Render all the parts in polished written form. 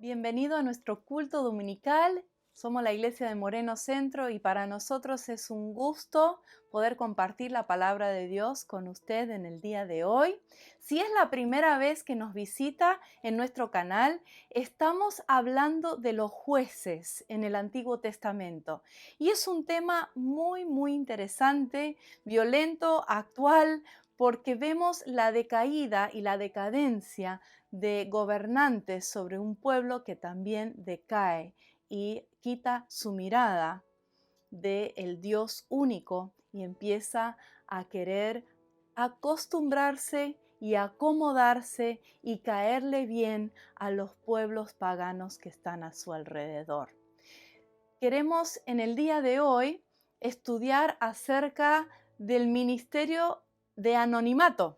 Bienvenido a nuestro culto dominical. Somos la Iglesia de Moreno Centro y para nosotros es un gusto poder compartir la palabra de Dios con usted en el día de hoy. Si es la primera vez que nos visita en nuestro canal, estamos hablando de los jueces en el Antiguo Testamento. Y es un tema muy interesante, violento, actual, porque vemos la decaída y la decadencia de gobernantes sobre un pueblo que también decae y quita su mirada del Dios único y empieza a querer acostumbrarse y acomodarse y caerle bien a los pueblos paganos que están a su alrededor. Queremos en el día de hoy estudiar acerca del ministerio de anonimato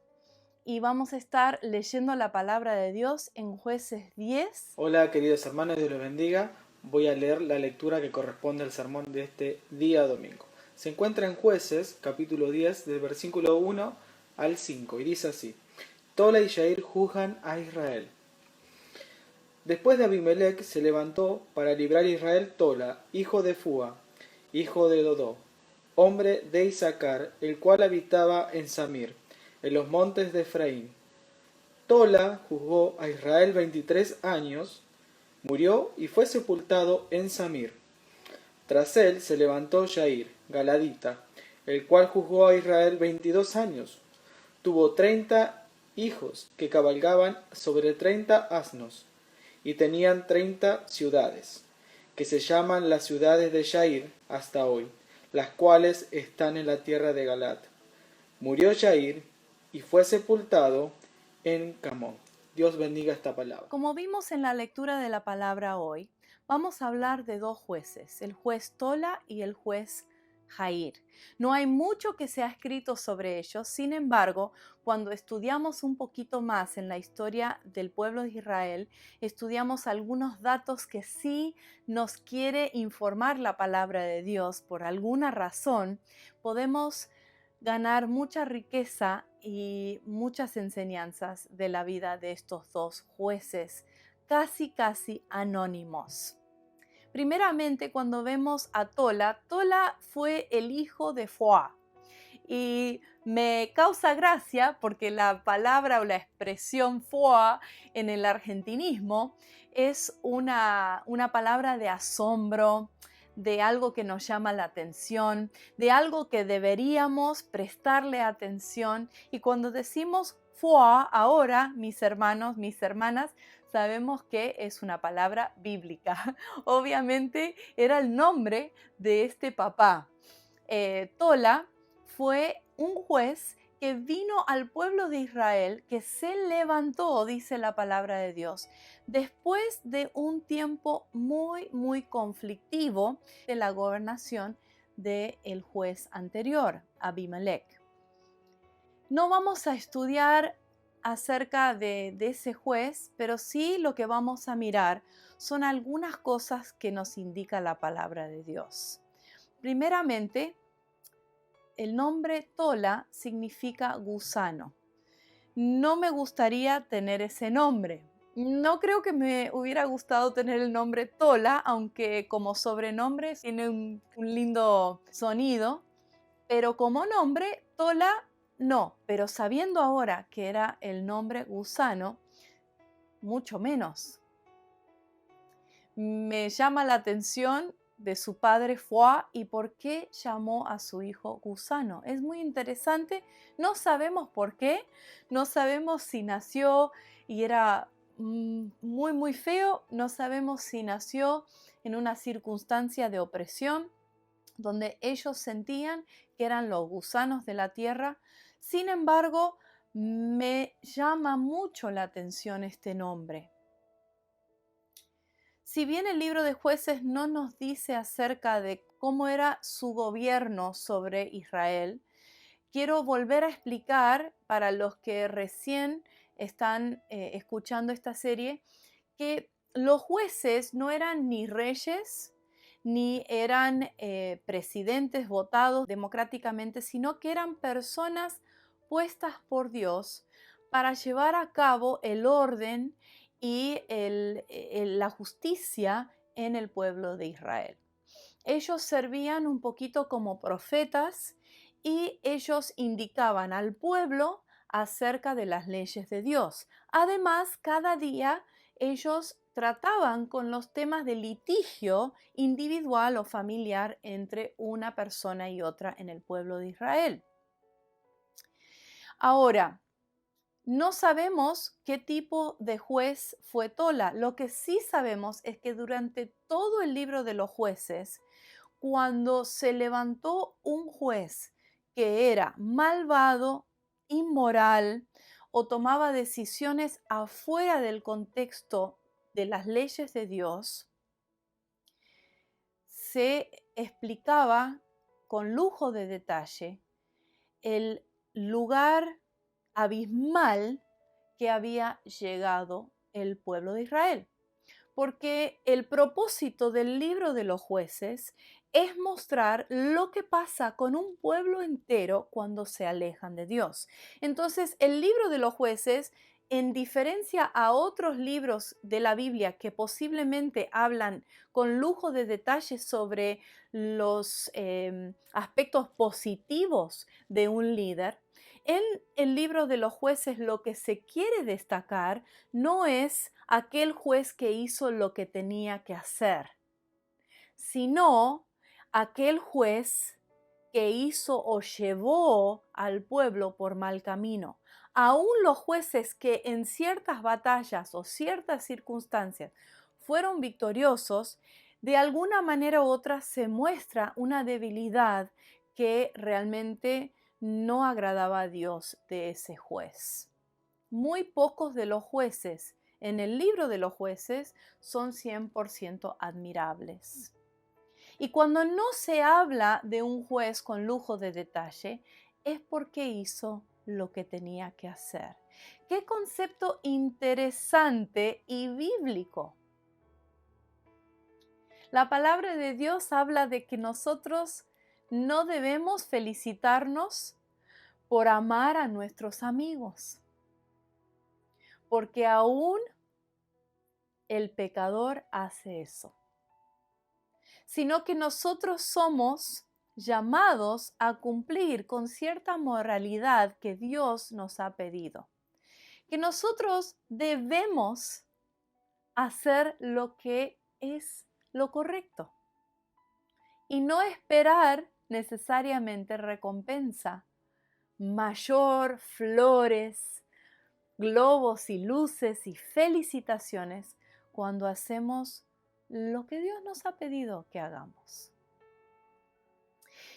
y vamos a estar leyendo la palabra de Dios en Jueces 10. Hola queridos hermanos, Dios los bendiga. Voy a leer la lectura que corresponde al sermón de este día domingo. Se encuentra en Jueces, capítulo 10, del versículo 1 al 5, y dice así: Tola y Jair juzgan a Israel. Después de Abimelech se levantó para librar a Israel Tola, hijo de Fua, hijo de Dodó, hombre de Isaacar, el cual habitaba en Samir, en los montes de Efraín. Tola juzgó a Israel 23 años, murió y fue sepultado en Samir. Tras él se levantó Jair, galadita, el cual juzgó a Israel 22 años. Tuvo 30 hijos que cabalgaban sobre 30 asnos, y tenían 30 ciudades, que se llaman las ciudades de Jair hasta hoy, las cuales están en la tierra de Galad. Murió Jair y fue sepultado en Camón. Dios bendiga esta palabra. Como vimos en la lectura de la palabra hoy, vamos a hablar de dos jueces, el juez Tola y el juez Jair. No hay mucho que se ha escrito sobre ellos, sin embargo, cuando estudiamos un poquito más en la historia del pueblo de Israel, estudiamos algunos datos que sí nos quiere informar la palabra de Dios. Por alguna razón, podemos ganar mucha riqueza y muchas enseñanzas de la vida de estos dos jueces casi anónimos. Primeramente, cuando vemos a Tola, Tola fue el hijo de Fua. Y me causa gracia porque la palabra o la expresión Fua en el argentinismo es una palabra de asombro, de algo que nos llama la atención, de algo que deberíamos prestarle atención. Y cuando decimos Fua, ahora, mis hermanos, mis hermanas, sabemos que es una palabra bíblica. Obviamente era el nombre de este papá. Tola fue un juez que vino al pueblo de Israel, que se levantó, dice la palabra de Dios, después de un tiempo muy conflictivo de la gobernación del juez anterior, Abimelech. No vamos a estudiar acerca de ese juez, pero sí lo que vamos a mirar son algunas cosas que nos indica la palabra de Dios. Primeramente, el nombre Tola significa gusano. No me gustaría tener ese nombre. No creo que me hubiera gustado tener el nombre Tola, aunque como sobrenombre tiene un lindo sonido, pero como nombre Tola no, pero sabiendo ahora que era el nombre gusano, mucho menos. Me llama la atención de su padre Fua y por qué llamó a su hijo gusano. Es muy interesante, no sabemos por qué, no sabemos si nació y era muy feo, no sabemos si nació en una circunstancia de opresión donde ellos sentían que eran los gusanos de la tierra. Sin embargo, me llama mucho la atención este nombre. Si bien el libro de Jueces no nos dice acerca de cómo era su gobierno sobre Israel, quiero volver a explicar para los que recién están escuchando esta serie que los jueces no eran ni reyes ni eran presidentes votados democráticamente, sino que eran personas puestas por Dios para llevar a cabo el orden y la justicia en el pueblo de Israel. Ellos servían un poquito como profetas y ellos indicaban al pueblo acerca de las leyes de Dios. Además, cada día ellos trataban con los temas de litigio individual o familiar entre una persona y otra en el pueblo de Israel. Ahora, no sabemos qué tipo de juez fue Tola. Lo que sí sabemos es que durante todo el libro de los jueces, cuando se levantó un juez que era malvado, inmoral o tomaba decisiones afuera del contexto de las leyes de Dios, se explicaba con lujo de detalle el lugar abismal que había llegado el pueblo de Israel. Porque el propósito del libro de los jueces es mostrar lo que pasa con un pueblo entero cuando se alejan de Dios. Entonces, el libro de los jueces, en diferencia a otros libros de la Biblia que posiblemente hablan con lujo de detalles sobre los aspectos positivos de un líder, en el libro de los jueces lo que se quiere destacar no es aquel juez que hizo lo que tenía que hacer, sino aquel juez que hizo o llevó al pueblo por mal camino. Aún los jueces que en ciertas batallas o ciertas circunstancias fueron victoriosos, de alguna manera u otra se muestra una debilidad que realmente no agradaba a Dios de ese juez. Muy pocos de los jueces en el libro de los jueces son 100% admirables. Y cuando no se habla de un juez con lujo de detalle, es porque hizo lo que tenía que hacer. Qué concepto interesante y bíblico. La palabra de Dios habla de que nosotros no debemos felicitarnos por amar a nuestros amigos, porque aún el pecador hace eso, sino que nosotros somos llamados a cumplir con cierta moralidad que Dios nos ha pedido, que nosotros debemos hacer lo que es lo correcto y no esperar necesariamente recompensa mayor, flores, globos y luces y felicitaciones cuando hacemos lo que Dios nos ha pedido que hagamos.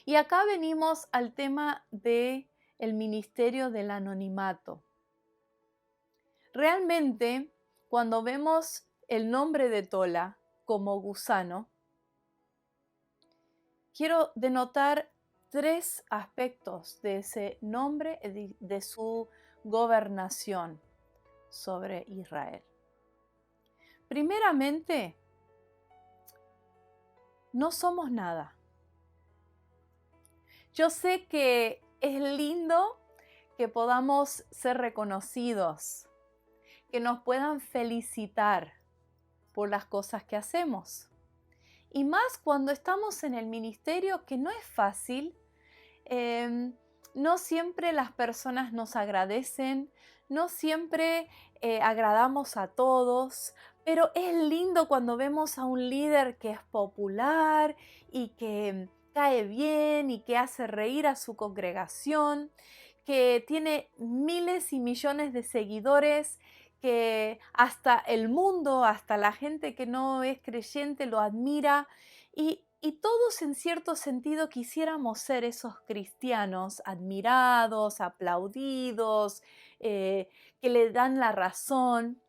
Y acá venimos al tema de el ministerio del anonimato. Realmente, cuando vemos el nombre de Tola como gusano, quiero denotar 3 aspectos de ese nombre y de su gobernación sobre Israel. Primeramente, no somos nada. Yo sé que es lindo que podamos ser reconocidos, que nos puedan felicitar por las cosas que hacemos. Y más cuando estamos en el ministerio, que no es fácil. No siempre las personas nos agradecen, no siempre agradamos a todos, pero es lindo cuando vemos a un líder que es popular y que cae bien y que hace reír a su congregación, que tiene miles y millones de seguidores, que hasta el mundo, hasta la gente que no es creyente lo admira y todos en cierto sentido quisiéramos ser esos cristianos admirados, aplaudidos, que le dan la razón.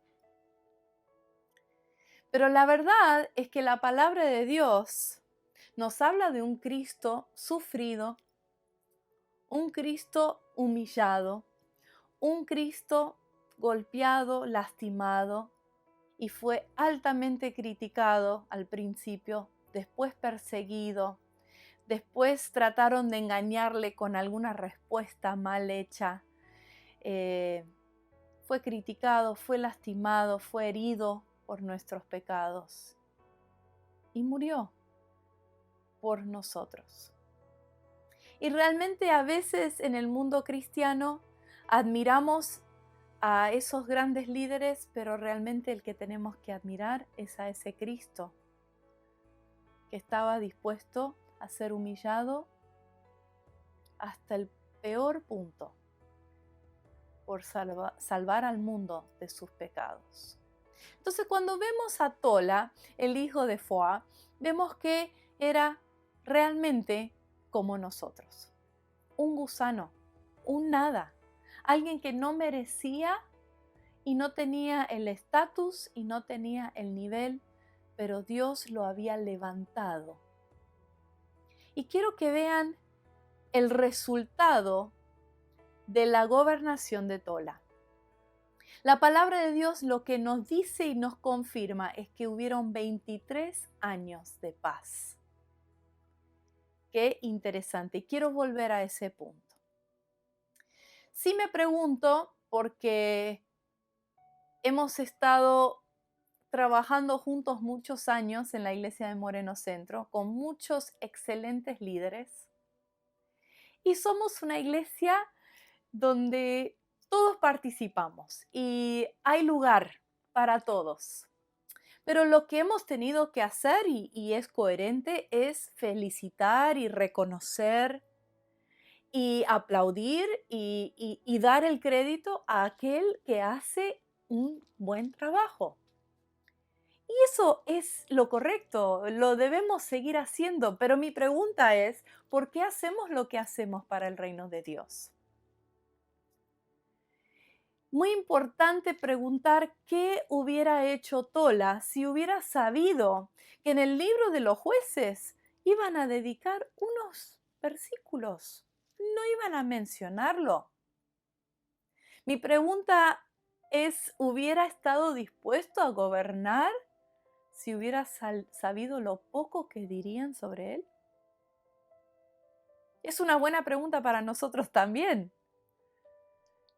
Pero la verdad es que la palabra de Dios nos habla de un Cristo sufrido, un Cristo humillado, un Cristo golpeado, lastimado, y fue altamente criticado al principio, después perseguido, después trataron de engañarle con alguna respuesta mal hecha. fue criticado, fue lastimado, fue herido por nuestros pecados y murió por nosotros. Y realmente a veces en el mundo cristiano admiramos a esos grandes líderes, pero realmente el que tenemos que admirar es a ese Cristo que estaba dispuesto a ser humillado hasta el peor punto por salvar al mundo de sus pecados. Entonces, cuando vemos a Tola, el hijo de Foa, vemos que era realmente como nosotros, un gusano, un nada, alguien que no merecía y no tenía el estatus y no tenía el nivel, pero Dios lo había levantado. Y quiero que vean el resultado de la gobernación de Tola. La palabra de Dios lo que nos dice y nos confirma es que hubieron 23 años de paz. Qué interesante. Y quiero volver a ese punto. Sí me pregunto, porque hemos estado trabajando juntos muchos años en la iglesia de Moreno Centro, con muchos excelentes líderes. Y somos una iglesia donde todos participamos y hay lugar para todos. Pero lo que hemos tenido que hacer, y es coherente, es felicitar y reconocer y aplaudir y dar el crédito a aquel que hace un buen trabajo. Y eso es lo correcto, lo debemos seguir haciendo, pero mi pregunta es, ¿por qué hacemos lo que hacemos para el reino de Dios? Muy importante preguntar qué hubiera hecho Tola si hubiera sabido que en el libro de los jueces iban a dedicar unos versículos, no iban a mencionarlo. Mi pregunta es, ¿hubiera estado dispuesto a gobernar si hubiera sabido lo poco que dirían sobre él? Es una buena pregunta para nosotros también.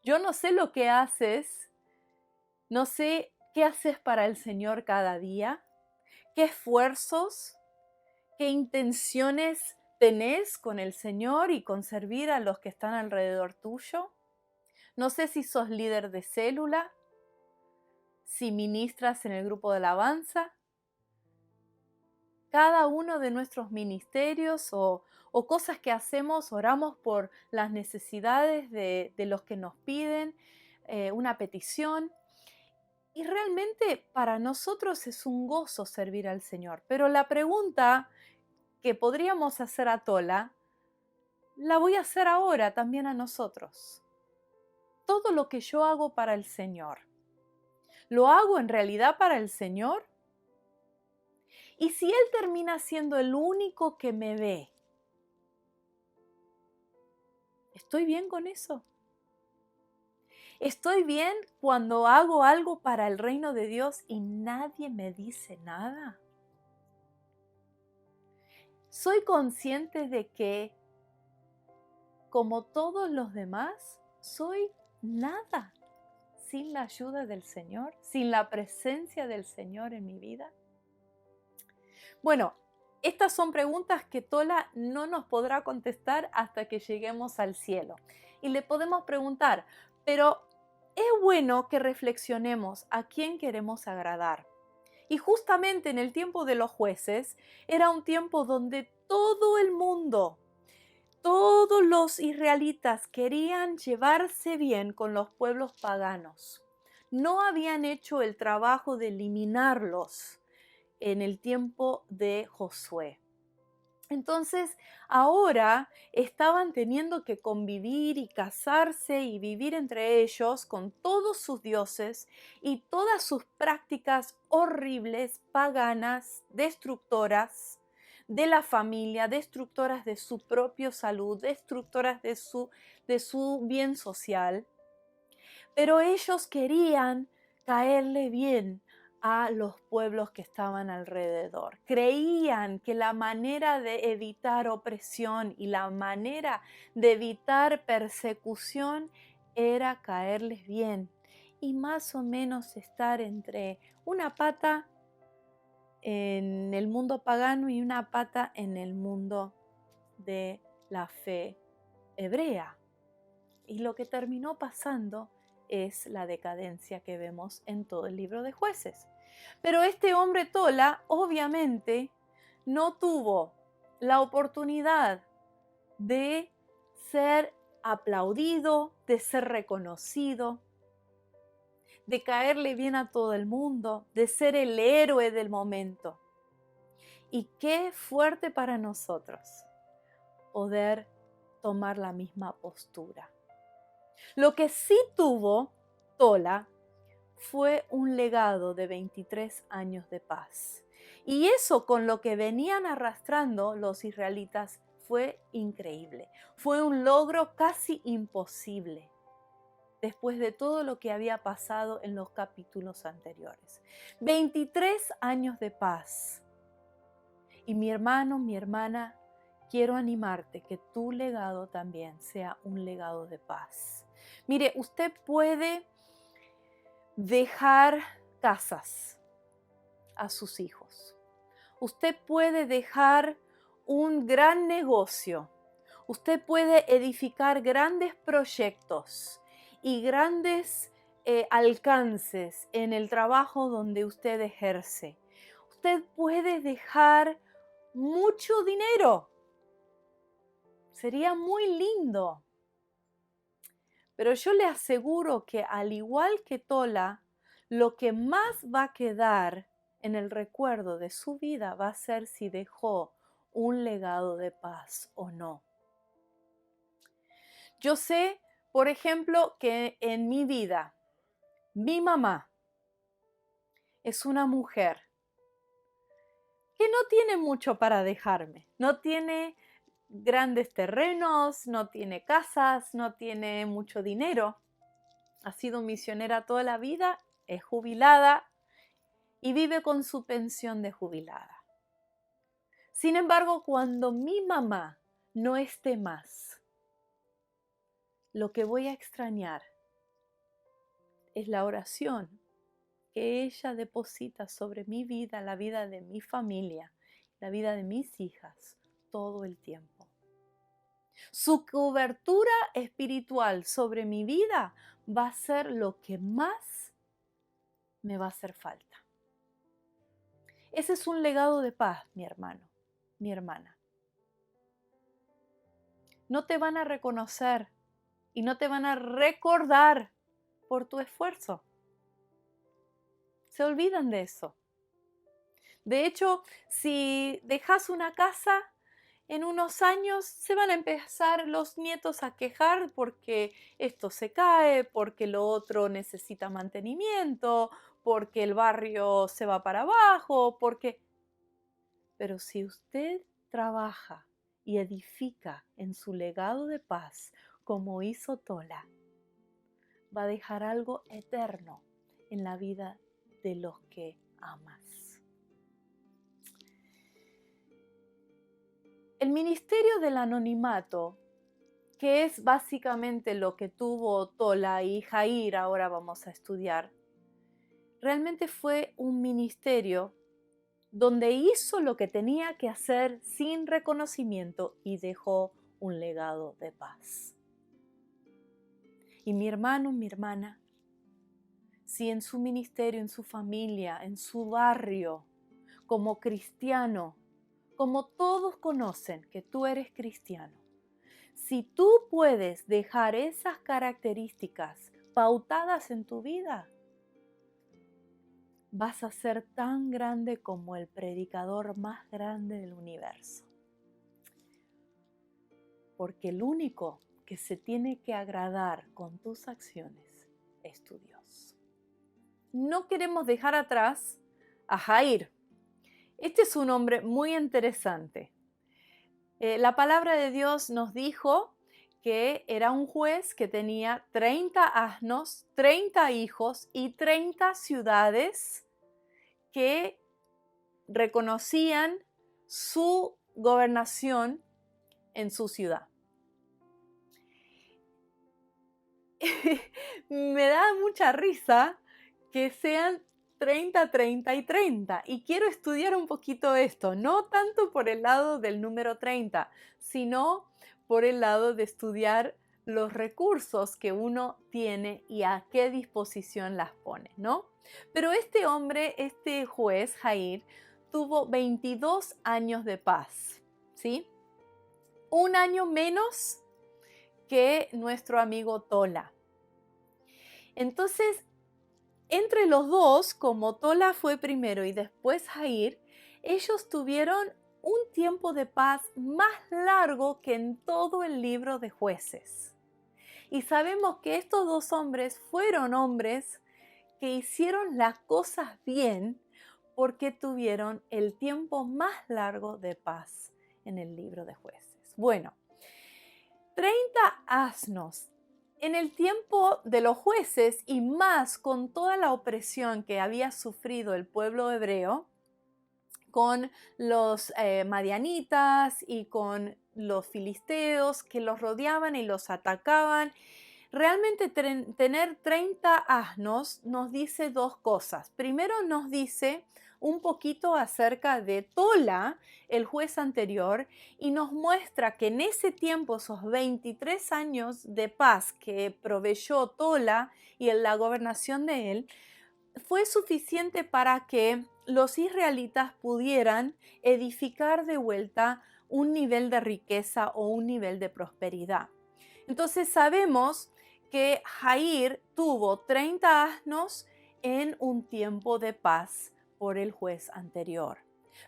Yo no sé lo que haces, no sé qué haces para el Señor cada día, qué esfuerzos, qué intenciones tenés con el Señor y con servir a los que están alrededor tuyo. No sé si sos líder de célula, si ministras en el grupo de alabanza. Cada uno de nuestros ministerios o cosas que hacemos, oramos por las necesidades de los que nos piden una petición. Y realmente para nosotros es un gozo servir al Señor. Pero la pregunta que podríamos hacer a Tola, la voy a hacer ahora también a nosotros. Todo lo que yo hago para el Señor, ¿lo hago en realidad para el Señor? Y si Él termina siendo el único que me ve, ¿estoy bien con eso? ¿Estoy bien cuando hago algo para el reino de Dios y nadie me dice nada? ¿Soy consciente de que, como todos los demás, soy nada sin la ayuda del Señor, sin la presencia del Señor en mi vida? Bueno, estas son preguntas que Tola no nos podrá contestar hasta que lleguemos al cielo. Y le podemos preguntar, pero es bueno que reflexionemos a quién queremos agradar. Y justamente en el tiempo de los jueces era un tiempo donde todo el mundo, todos los israelitas querían llevarse bien con los pueblos paganos. No habían hecho el trabajo de eliminarlos en el tiempo de Josué. Entonces, ahora estaban teniendo que convivir y casarse y vivir entre ellos con todos sus dioses y todas sus prácticas horribles, paganas, destructoras de la familia, destructoras de su propia salud, destructoras de su bien social. Pero ellos querían caerle bien a los pueblos que estaban alrededor. Creían que la manera de evitar opresión y la manera de evitar persecución era caerles bien y más o menos estar entre una pata en el mundo pagano y una pata en el mundo de la fe hebrea. Y lo que terminó pasando es la decadencia que vemos en todo el libro de Jueces. Pero este hombre Tola obviamente no tuvo la oportunidad de ser aplaudido, de ser reconocido, de caerle bien a todo el mundo, de ser el héroe del momento. Y qué fuerte para nosotros poder tomar la misma postura. Lo que sí tuvo Tola fue un legado de 23 años de paz. Y eso con lo que venían arrastrando los israelitas fue increíble. Fue un logro casi imposible después de todo lo que había pasado en los capítulos anteriores. 23 años de paz. Y mi hermano, mi hermana, quiero animarte que tu legado también sea un legado de paz. Mire, usted puede dejar casas a sus hijos. Usted puede dejar un gran negocio. Usted puede edificar grandes proyectos y grandes alcances en el trabajo donde usted ejerce. Usted puede dejar mucho dinero. Sería muy lindo. Pero yo le aseguro que al igual que Tola, lo que más va a quedar en el recuerdo de su vida va a ser si dejó un legado de paz o no. Yo sé, por ejemplo, que en mi vida, mi mamá es una mujer que no tiene mucho para dejarme, no tiene grandes terrenos, no tiene casas, no tiene mucho dinero. Ha sido misionera toda la vida, es jubilada y vive con su pensión de jubilada. Sin embargo, cuando mi mamá no esté más, lo que voy a extrañar es la oración que ella deposita sobre mi vida, la vida de mi familia, la vida de mis hijas, todo el tiempo. Su cobertura espiritual sobre mi vida va a ser lo que más me va a hacer falta. Ese es un legado de paz, mi hermano, mi hermana. No te van a reconocer y no te van a recordar por tu esfuerzo. Se olvidan de eso. De hecho, si dejas una casa, en unos años se van a empezar los nietos a quejar porque esto se cae, porque lo otro necesita mantenimiento, porque el barrio se va para abajo, porque... Pero si usted trabaja y edifica en su legado de paz, como hizo Tola, va a dejar algo eterno en la vida de los que amas. El ministerio del anonimato, que es básicamente lo que tuvo Tola y Jair, ahora vamos a estudiar, realmente fue un ministerio donde hizo lo que tenía que hacer sin reconocimiento y dejó un legado de paz. Y mi hermano, mi hermana, si en su ministerio, en su familia, en su barrio, como cristiano, como todos conocen que tú eres cristiano, si tú puedes dejar esas características pautadas en tu vida, vas a ser tan grande como el predicador más grande del universo. Porque el único que se tiene que agradar con tus acciones es tu Dios. No queremos dejar atrás a Jair. Este es un hombre muy interesante. La palabra de Dios nos dijo que era un juez que tenía 30 asnos, 30 hijos y 30 ciudades que reconocían su gobernación en su ciudad. me da mucha risa que sean 30, 30 y 30. Y quiero estudiar un poquito esto, no tanto por el lado del número 30, sino por el lado de estudiar los recursos que uno tiene y a qué disposición las pone, ¿no? Pero este hombre, este juez, Jair, tuvo 22 años de paz, ¿sí? Un año menos que nuestro amigo Tola. Entonces, entre los dos, como Tola fue primero y después Jair, ellos tuvieron un tiempo de paz más largo que en todo el libro de Jueces. Y sabemos que estos dos hombres fueron hombres que hicieron las cosas bien porque tuvieron el tiempo más largo de paz en el libro de Jueces. Bueno, 30 asnos. En el tiempo de los jueces y más con toda la opresión que había sufrido el pueblo hebreo, con los madianitas y con los filisteos que los rodeaban y los atacaban, realmente tener 30 asnos nos dice dos cosas. Primero nos dice un poquito acerca de Tola, el juez anterior, y nos muestra que en ese tiempo, esos 23 años de paz que proveyó Tola y en la gobernación de él, fue suficiente para que los israelitas pudieran edificar de vuelta un nivel de riqueza o un nivel de prosperidad. Entonces sabemos que Jair tuvo 30 asnos en un tiempo de paz por el juez anterior.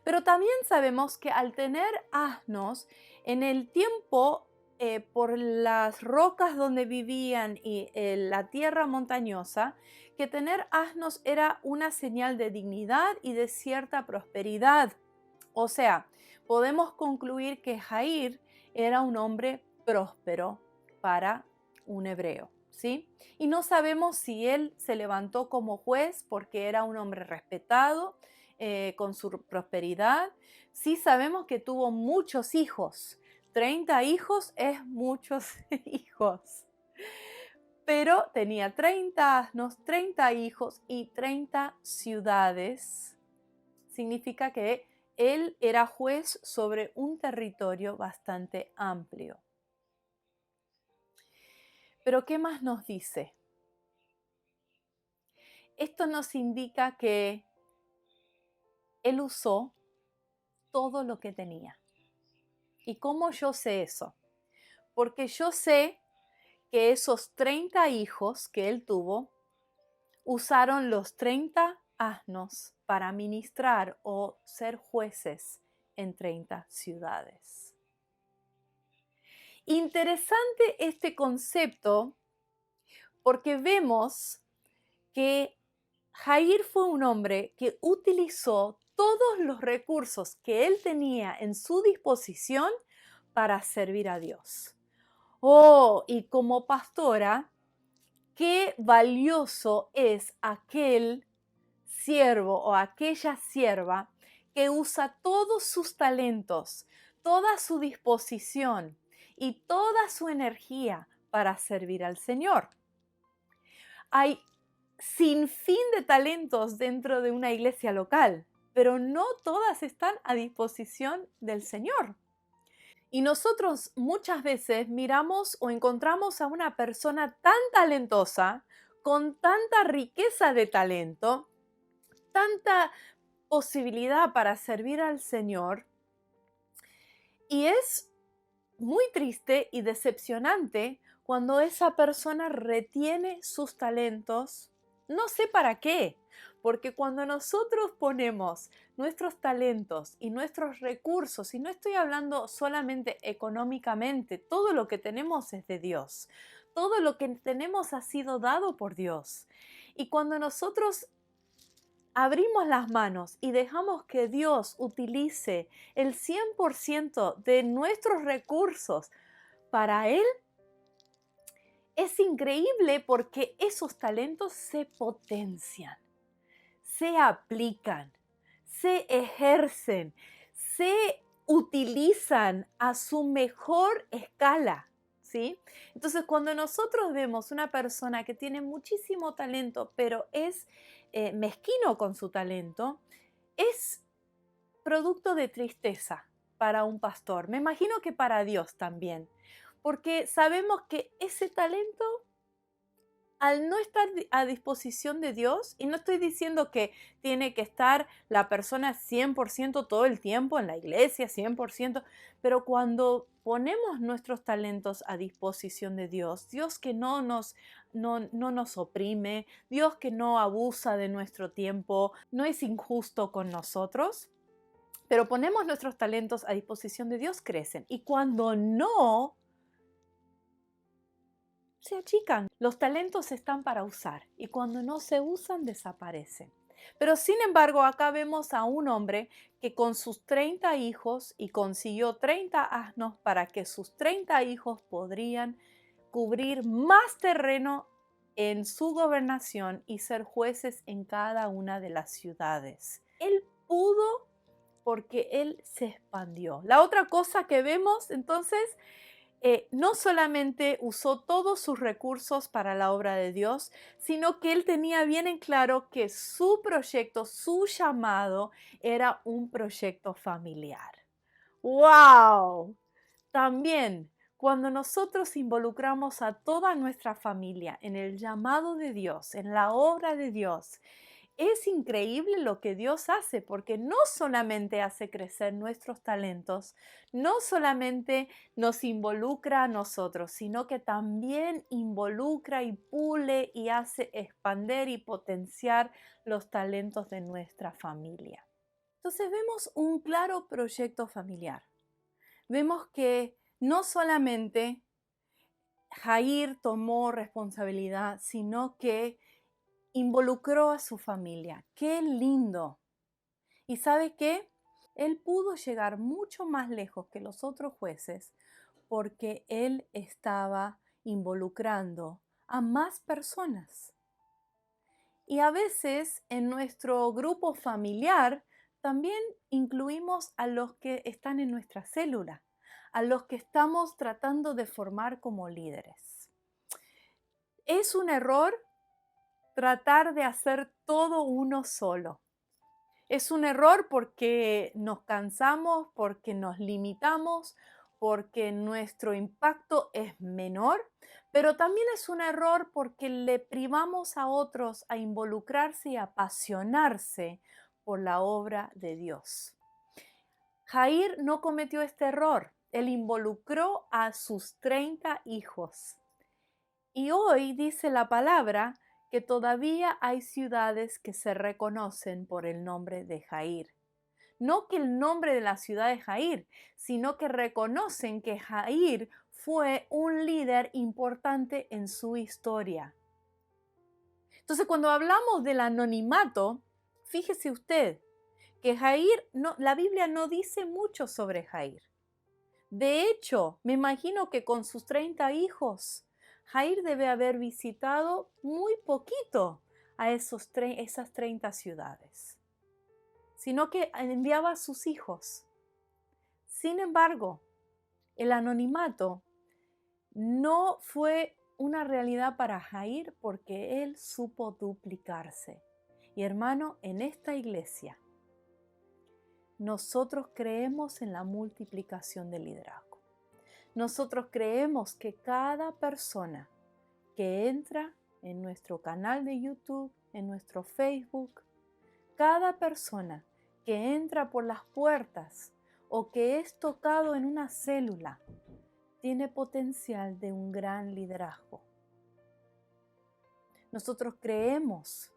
Pero también sabemos que al tener asnos en el tiempo por las rocas donde vivían y la tierra montañosa, que tener asnos era una señal de dignidad y de cierta prosperidad. O sea, podemos concluir que Jair era un hombre próspero para un hebreo, ¿sí? Y no sabemos si él se levantó como juez porque era un hombre respetado con su prosperidad. Sí sabemos que tuvo muchos hijos. 30 hijos es muchos hijos. Pero tenía 30 asnos, 30 hijos y 30 ciudades. Significa que él era juez sobre un territorio bastante amplio. Pero ¿qué más nos dice? Esto nos indica que él usó todo lo que tenía. ¿Y cómo yo sé eso? Porque yo sé que esos 30 hijos que él tuvo usaron los 30 asnos para ministrar o ser jueces en 30 ciudades. Interesante este concepto porque vemos que Jair fue un hombre que utilizó todos los recursos que él tenía en su disposición para servir a Dios. Oh, y como pastora, qué valioso es aquel siervo o aquella sierva que usa todos sus talentos, toda su disposición y toda su energía para servir al Señor. Hay sin fin de talentos dentro de una iglesia local, pero no todas están a disposición del Señor. Y nosotros muchas veces miramos o encontramos a una persona tan talentosa, con tanta riqueza de talento, tanta posibilidad para servir al Señor, y es muy triste y decepcionante cuando esa persona retiene sus talentos, no sé para qué, porque cuando nosotros ponemos nuestros talentos y nuestros recursos, y no estoy hablando solamente económicamente, todo lo que tenemos es de Dios, todo lo que tenemos ha sido dado por Dios. Y cuando nosotros abrimos las manos y dejamos que Dios utilice el 100% de nuestros recursos para Él, es increíble porque esos talentos se potencian, se aplican, se ejercen, se utilizan a su mejor escala, ¿sí? Entonces, cuando nosotros vemos una persona que tiene muchísimo talento, pero es mezquino con su talento, es producto de tristeza para un pastor. Me imagino que para Dios también, porque sabemos que ese talento, al no estar a disposición de Dios, y no estoy diciendo que tiene que estar la persona 100% todo el tiempo en la iglesia, 100%, pero cuando ponemos nuestros talentos a disposición de Dios, Dios que no nos oprime, Dios que no abusa de nuestro tiempo, no es injusto con nosotros, pero ponemos nuestros talentos a disposición de Dios, crecen. Y cuando no, se achican. Los talentos están para usar y cuando no se usan, desaparecen. Pero sin embargo, acá vemos a un hombre que con sus 30 hijos y consiguió 30 asnos para que sus 30 hijos podrían cubrir más terreno en su gobernación y ser jueces en cada una de las ciudades. Él pudo porque él se expandió. La otra cosa que vemos entonces, no solamente usó todos sus recursos para la obra de Dios, sino que él tenía bien en claro que su proyecto, su llamado, era un proyecto familiar. ¡Wow! También, cuando nosotros involucramos a toda nuestra familia en el llamado de Dios, en la obra de Dios, es increíble lo que Dios hace, porque no solamente hace crecer nuestros talentos, no solamente nos involucra a nosotros, sino que también involucra y pule y hace expander y potenciar los talentos de nuestra familia. Entonces vemos un claro proyecto familiar. Vemos que no solamente Jair tomó responsabilidad, sino que involucró a su familia. ¡Qué lindo! ¿Y sabe qué? Él pudo llegar mucho más lejos que los otros jueces porque él estaba involucrando a más personas. Y a veces en nuestro grupo familiar también incluimos a los que están en nuestra célula, a los que estamos tratando de formar como líderes. Es un error tratar de hacer todo uno solo. Es un error porque nos cansamos, porque nos limitamos, porque nuestro impacto es menor, pero también es un error porque le privamos a otros a involucrarse y apasionarse por la obra de Dios. Jair no cometió este error. Él involucró a sus 30 hijos. Y hoy dice la palabra que todavía hay ciudades que se reconocen por el nombre de Jair. No que el nombre de la ciudad es Jair, sino que reconocen que Jair fue un líder importante en su historia. Entonces, cuando hablamos del anonimato, fíjese usted que Jair, la Biblia no dice mucho sobre Jair. De hecho, me imagino que con sus 30 hijos, Jair debe haber visitado muy poquito a esas 30 ciudades, sino que enviaba a sus hijos. Sin embargo, el anonimato no fue una realidad para Jair porque él supo duplicarse. Y hermano, en esta iglesia, nosotros creemos en la multiplicación del liderazgo. Nosotros creemos que cada persona que entra en nuestro canal de YouTube, en nuestro Facebook, cada persona que entra por las puertas o que es tocado en una célula, tiene potencial de un gran liderazgo. Nosotros creemos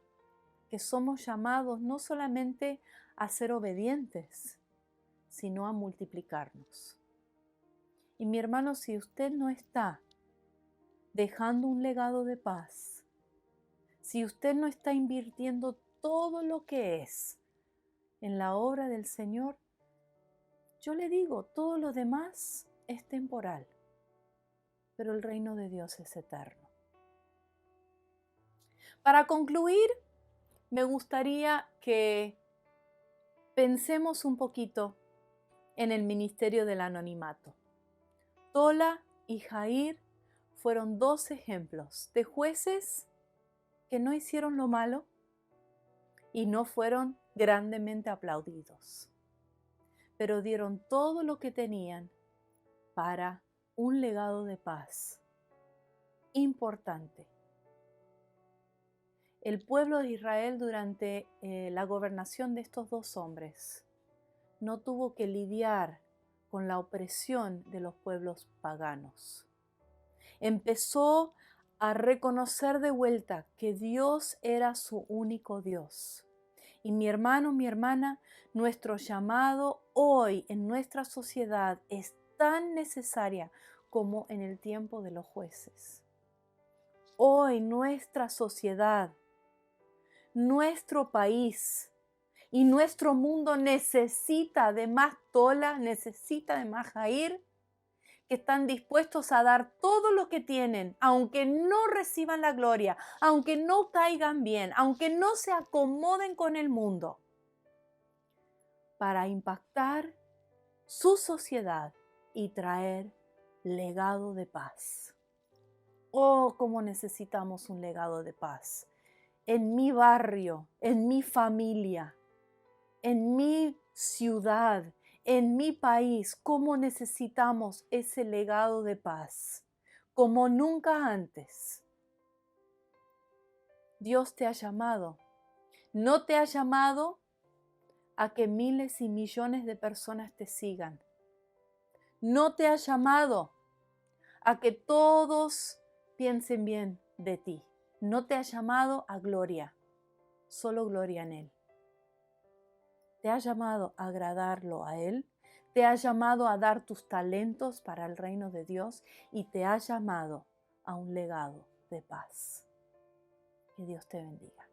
que somos llamados no solamente a ser obedientes, sino a multiplicarnos. Y mi hermano, si usted no está dejando un legado de paz, si usted no está invirtiendo todo lo que es en la obra del Señor, yo le digo, todo lo demás es temporal, pero el reino de Dios es eterno. Para concluir, me gustaría que pensemos un poquito en el ministerio del anonimato. Tola y Jair fueron dos ejemplos de jueces que no hicieron lo malo y no fueron grandemente aplaudidos, pero dieron todo lo que tenían para un legado de paz importante. El pueblo de Israel durante la gobernación de estos dos hombres no tuvo que lidiar con la opresión de los pueblos paganos. Empezó a reconocer de vuelta que Dios era su único Dios. Y mi hermano, mi hermana, nuestro llamado hoy en nuestra sociedad es tan necesaria como en el tiempo de los jueces. Hoy nuestra sociedad, nuestro país y nuestro mundo necesita de más Tola, necesita de más Jair, que están dispuestos a dar todo lo que tienen, aunque no reciban la gloria, aunque no caigan bien, aunque no se acomoden con el mundo, para impactar su sociedad y traer legado de paz. Oh, cómo necesitamos un legado de paz. En mi barrio, en mi familia, en mi ciudad, en mi país, cómo necesitamos ese legado de paz, como nunca antes. Dios te ha llamado. No te ha llamado a que miles y millones de personas te sigan. No te ha llamado a que todos piensen bien de ti. No te ha llamado a gloria, solo gloria en Él. Te ha llamado a agradarlo a Él, te ha llamado a dar tus talentos para el reino de Dios y te ha llamado a un legado de paz. Que Dios te bendiga.